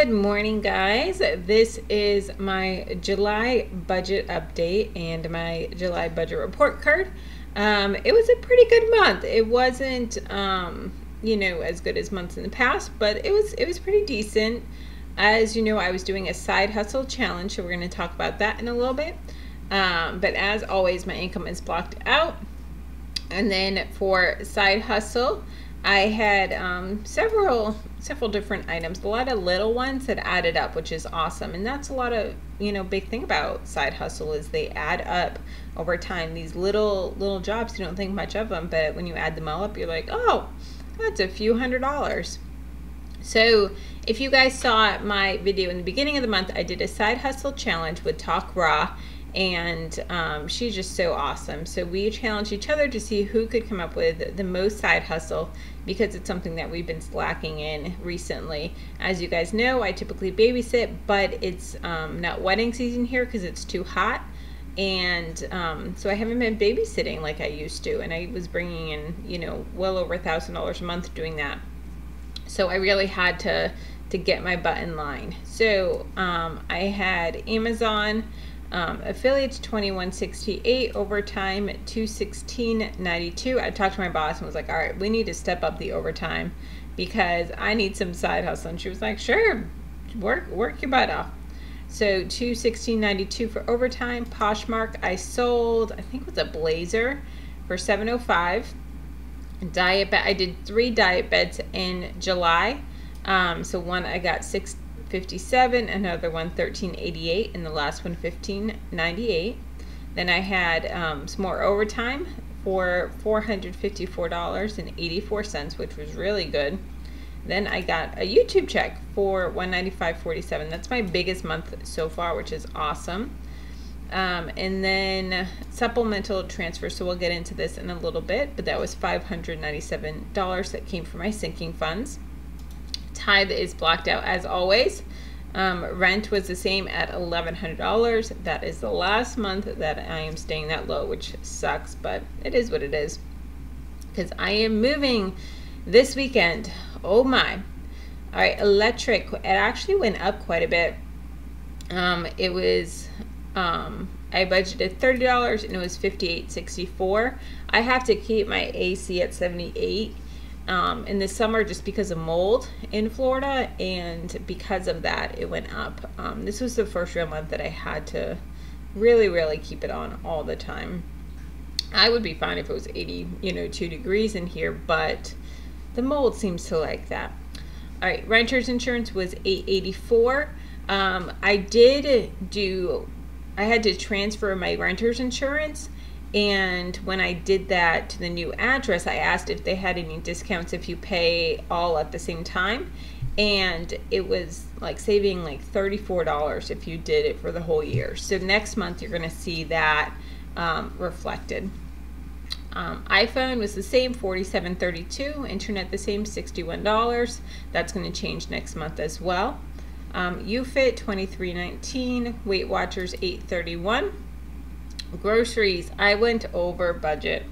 Good morning, guys. This is my July budget update and my July budget report card. It was a pretty good month. It wasn't, as good as months in the past, but it was pretty decent. As you know, I was doing a side hustle challenge, so we're going to talk about that in a little bit. But as always, my income is blocked out. And then for side hustle, I had several different items, a lot of little ones that added up, which is awesome. And that's a lot of, big thing about side hustle is they add up over time. These little jobs, you don't think much of them, but when you add them all up, you're like, oh, that's a few $100s. So if you guys saw my video in the beginning of the month, I did a side hustle challenge with Talk Raw, and she's just so awesome. So we challenged each other to see who could come up with the most side hustle, because it's something that we've been slacking in recently. As you guys know, I typically babysit, but it's not wedding season here because it's too hot, and so I haven't been babysitting like I used to, and I was bringing in well over $1,000 a month doing that. So I really had to get my butt in line. So I had Amazon affiliates $21.68, overtime $216.92. I talked to my boss and was like, all right, we need to step up the overtime because I need some side hustle. And she was like, sure, work your butt off. So $216.92 for overtime. Poshmark, I sold, I think it was a blazer for $705. Diet bed, I did 3 diet beds in July. So one I got $657, another one $13.88, and the last one $15.98. Then I had some more overtime for $454.84, which was really good. Then I got a YouTube check for $195.47. That's my biggest month so far, which is awesome. And then supplemental transfer, so we'll get into this in a little bit, but that was $597 that came from my sinking funds. Tithe is blocked out as always. Rent was the same at $1,100. That is the last month that I am staying that low, which sucks, but it is what it is, because I am moving this weekend. Oh my. All right, electric, it actually went up quite a bit. It was I budgeted $30 and it was $58.64. I have to keep my AC at 78 in the summer just because of mold in Florida, and because of that it went up. This was the first real month that I had to really keep it on all the time. I would be fine if it was 82 degrees in here, but the mold seems to like that. All right, renter's insurance was $884. I had to transfer my renter's insurance, and when I did that to the new address, I asked if they had any discounts if you pay all at the same time, and it was like saving like $34 if you did it for the whole year. So next month you're going to see that reflected. iPhone was the same, $47.32. Internet the same, $61. That's going to change next month as well. UFit $23.19, Weight Watchers $8.31. Groceries, I went over budget,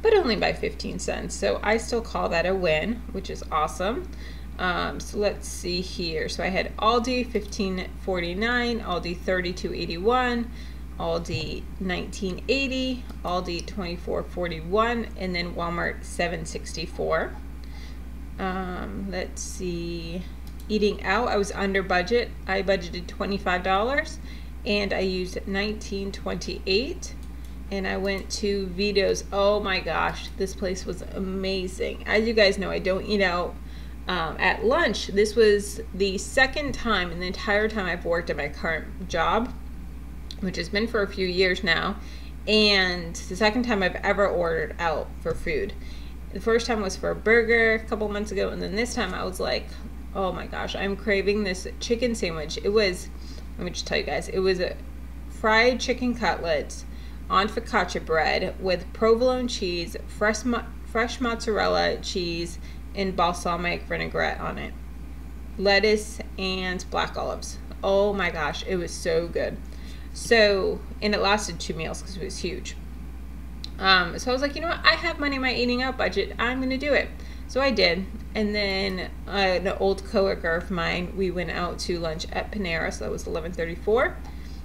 but only by 15 cents, so I still call that a win, which is awesome. So let's see here. So I had Aldi $15.49, Aldi $32.81, Aldi $19.80, Aldi $24.41, and then Walmart $7.64. Let's see. Eating out, I was under budget. I budgeted $25 and I used $19.28, and I went to Vito's. Oh my gosh, this place was amazing. As you guys know, I don't eat out at lunch. This was the second time in the entire time I've worked at my current job, which has been for a few years now, and the second time I've ever ordered out for food. The first time was for a burger a couple months ago, and then this time I was like, oh my gosh, I'm craving this chicken sandwich. It was, let me just tell you guys, it was a fried chicken cutlets on focaccia bread with provolone cheese, fresh mozzarella cheese, and balsamic vinaigrette on it, lettuce, and black olives. Oh my gosh, it was so good. So, and it lasted 2 meals because it was huge. So I was like, you know what, I have money in my eating out budget, I'm gonna do it. So I did. And then an old coworker of mine, we went out to lunch at Panera, so that was $11.34.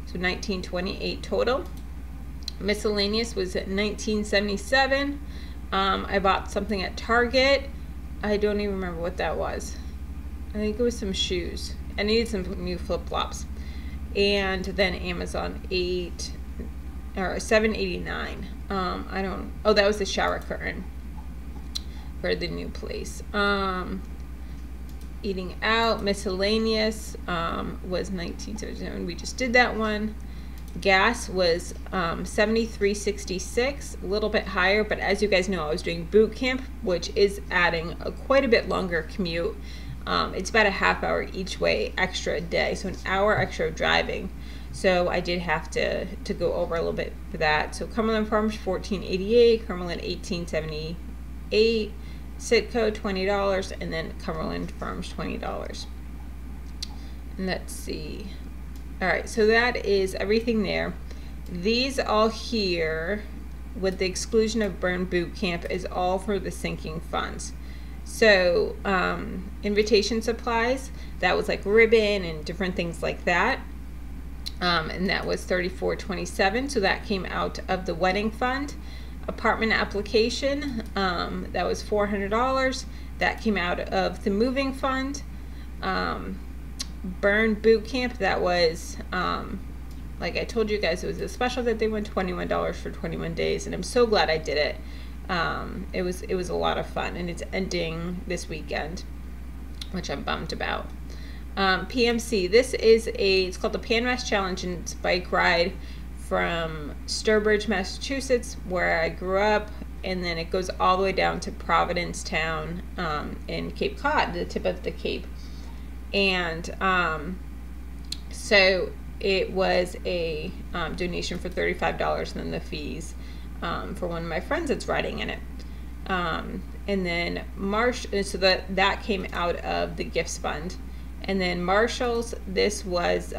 So $19.28 total. Miscellaneous was at $19.77. I bought something at Target. I don't even remember what that was. I think it was some shoes. I needed some new flip-flops. And then Amazon $7.89. Oh, that was the shower curtain for the new place. Eating out, miscellaneous was $19.77. We just did that one. Gas was $73.66, a little bit higher, but as you guys know, I was doing boot camp, which is adding quite a bit longer commute. It's about a half hour each way extra a day, so an hour extra of driving. So I did have to go over a little bit for that. So Cumberland Farms $14.88, Cumberland $18.78, Citco $20, and then Cumberland Farms $20. And let's see. All right, so that is everything there. These all here, with the exclusion of Burn Boot Camp, is all for the sinking funds. So invitation supplies, that was like ribbon and different things like that. And that was $34.27, so that came out of the wedding fund. Apartment application, that was $400. That came out of the moving fund. Burn Boot Camp, that was like I told you guys, it was a special that they went $21 for 21 days, and I'm so glad I did it. It was a lot of fun, and it's ending this weekend, which I'm bummed about. PMC, it's called the Pan Mass Challenge, and it's a bike ride from Sturbridge, Massachusetts, where I grew up, and then it goes all the way down to Providencetown in Cape Cod, the tip of the Cape. And so it was a donation for $35, and then the fees for one of my friends that's riding in it. And then so that came out of the gifts fund. And then Marshall's, this was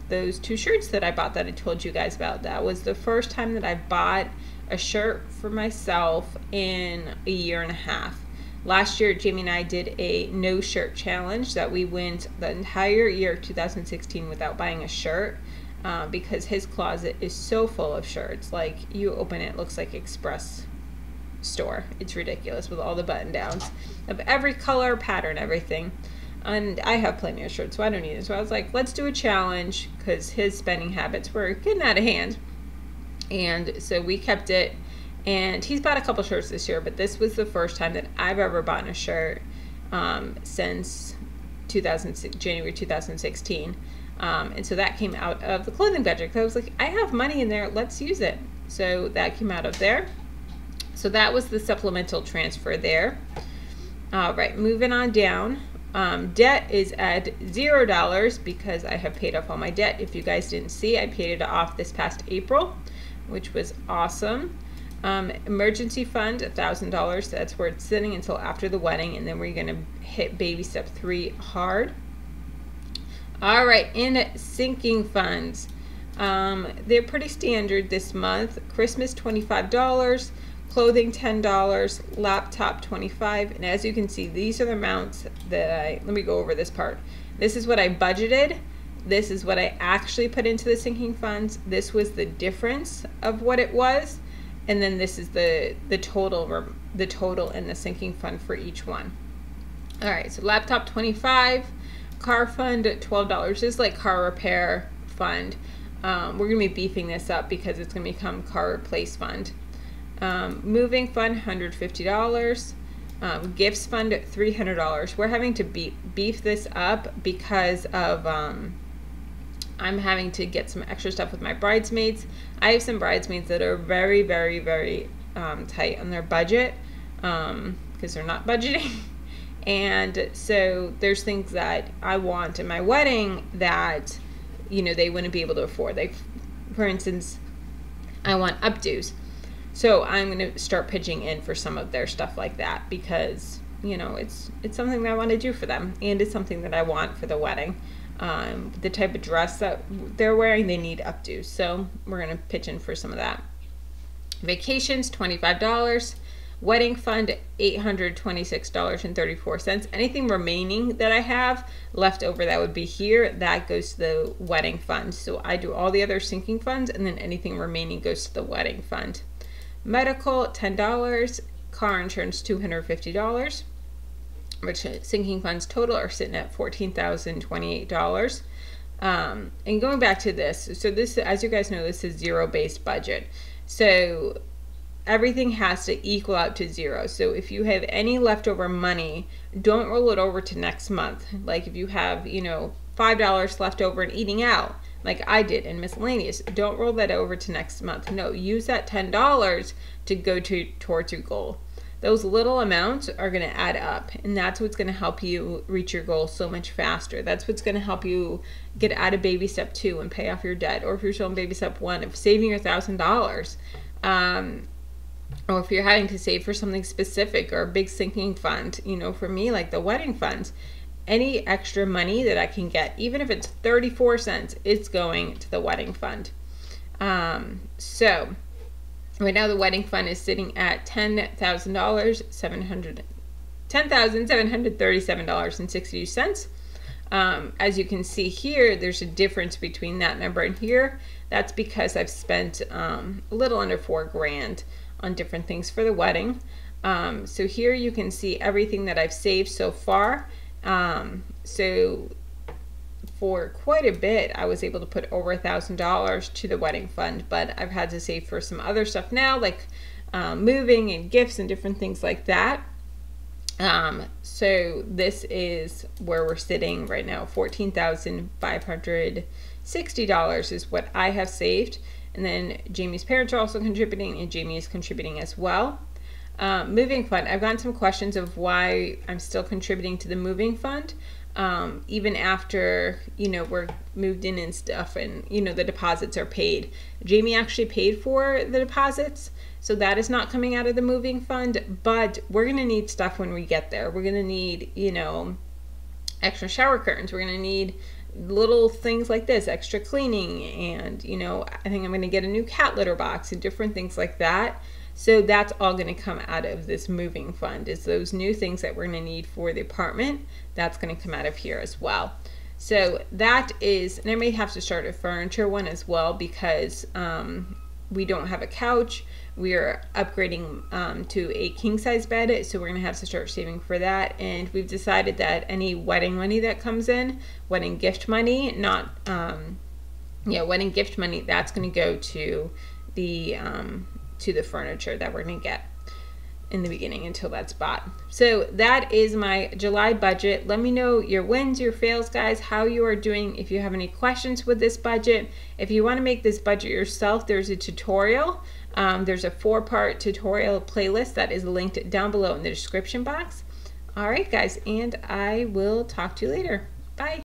those two shirts that I bought that I told you guys about. That was the first time that I bought a shirt for myself in a year and a half. Last year, Jamie and I did a no shirt challenge that we went the entire year of 2016 without buying a shirt because his closet is so full of shirts. Like, you open it, looks like Express store. It's ridiculous with all the button downs of every color, pattern, everything. And I have plenty of shirts, so I don't need it. So I was like, let's do a challenge because his spending habits were getting out of hand. And so we kept it. And he's bought a couple shirts this year, but this was the first time that I've ever bought a shirt since January 2016. And so that came out of the clothing budget. I was like, I have money in there, let's use it. So that came out of there. So that was the supplemental transfer there. All right, moving on down. Debt is at $0 because I have paid off all my debt. If you guys didn't see, I paid it off this past April, which was awesome. Emergency fund, $1,000. That's where it's sitting until after the wedding, and then we're going to hit baby step 3 hard. All right, in sinking funds, they're pretty standard this month. Christmas, $25. Clothing, $10. Laptop, $25. And as you can see, these are the amounts that let me go over this part. This is what I budgeted. This is what I actually put into the sinking funds. This was the difference of what it was. And then this is the total in the sinking fund for each one. All right, so laptop $25, car fund $12. This is like car repair fund. We're gonna be beefing this up because it's gonna become car replace fund. Moving fund $150. Gifts fund $300. We're having to beef this up because of I'm having to get some extra stuff with my bridesmaids. I have some bridesmaids that are very, very, very tight on their budget because they're not budgeting. And so there's things that I want in my wedding that, you know, they wouldn't be able to afford. Like, for instance, I want updos. So I'm going to start pitching in for some of their stuff like that because, you know, it's something that I want to do for them, and it's something that I want for the wedding. The type of dress that they're wearing, they need updos. So we're going to pitch in for some of that. Vacations, $25. Wedding fund, $826.34. Anything remaining that I have left over that would be here, that goes to the wedding fund. So I do all the other sinking funds, and then anything remaining goes to the wedding fund. Medical, $10. Car insurance, $250. Which sinking funds total are sitting at $14,028. And going back to this, so this, as you guys know, this is zero-based budget. So everything has to equal out to zero. So if you have any leftover money, don't roll it over to next month. Like if you have, you know, $5 left over and eating out, like I did in miscellaneous, don't roll that over to next month. No, use that $10 to go towards your goal. Those little amounts are going to add up, and that's what's going to help you reach your goal so much faster. That's what's going to help you get out of baby step 2 and pay off your debt, or if you're still in baby step 1 of saving your $1,000. Or if you're having to save for something specific or a big sinking fund, you know, for me, like the wedding funds, any extra money that I can get, even if it's 34 cents, it's going to the wedding fund. So right now the wedding fund is sitting at $10,737.62. As you can see here, there's a difference between that number and here. That's because I've spent a little under $4,000 on different things for the wedding. So here you can see everything that I've saved so far. So for quite a bit, I was able to put over $1,000 to the wedding fund, but I've had to save for some other stuff now, like moving and gifts and different things like that. So this is where we're sitting right now. $14,560 is what I have saved. And then Jamie's parents are also contributing, and Jamie is contributing as well. Moving fund, I've gotten some questions of why I'm still contributing to the moving fund, even after, you know, we're moved in and stuff, and, you know, the deposits are paid. Jamie actually paid for the deposits, so that is not coming out of the moving fund, but we're going to need stuff when we get there. We're going to need, you know, extra shower curtains. We're going to need little things like this, extra cleaning, and, you know, I think I'm going to get a new cat litter box and different things like that. So that's all going to come out of this moving fund, is those new things that we're going to need for the apartment. That's going to come out of here as well. So that is, and I may have to start a furniture one as well, because we don't have a couch. We are upgrading to a king size bed, so we're going to have to start saving for that. And we've decided that any wedding money that comes in, wedding gift money, not, wedding gift money, that's going to go to the furniture that we're going to get in the beginning until that's bought. So that is my July budget. Let me know your wins, your fails, guys, how you are doing. If you have any questions with this budget, if you want to make this budget yourself, there's a tutorial. There's a 4-part tutorial playlist that is linked down below in the description box. All right, guys, and I will talk to you later. Bye.